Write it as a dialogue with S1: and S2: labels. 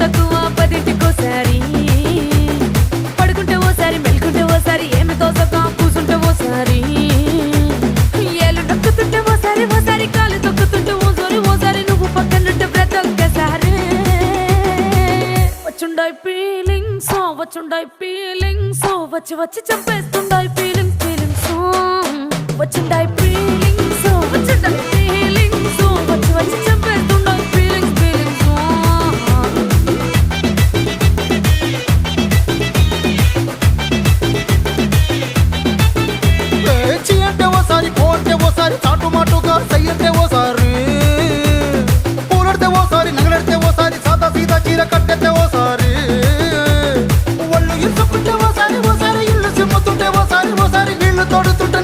S1: తక్కువ పదింటికోసారి పడుకుంటే ఓసారి మెలుకుంటే ఓసారి ఏమి తోసక కూసుంటే ఓసారి ఏలు నొక్కుతుంటే ఓసారి ఓసారి కాలు తొక్కుతుంటే ఓసారి నువ్వు పక్కనుంటే ప్రతి ఒక్కసారి వచ్చుండాయి ఫీలింగ్స్ వచ్చి వచ్చి చంపేస్తుండాయి ఫీలింగ్స్ వచ్చిండాయి ఫీలింగ్స్ వచ్చి వచ్చి చంపేస్తుండాయి ఫీలింగ్స్
S2: చీ అంటే ఓసారి పో అంటే ఓసారి చాటు మాటుగా సై అంటే ఓసారి పూలడితే ఓసారి నగలడితే ఓసారి సాదా సీదా చీర కట్టెత్తే ఓసారి ఒళ్ళు ఇసుకుంటే ఓసారి ఇల్లు సిమ్ముతుంటే ఓసారి నీళ్లు తోడుతుంటే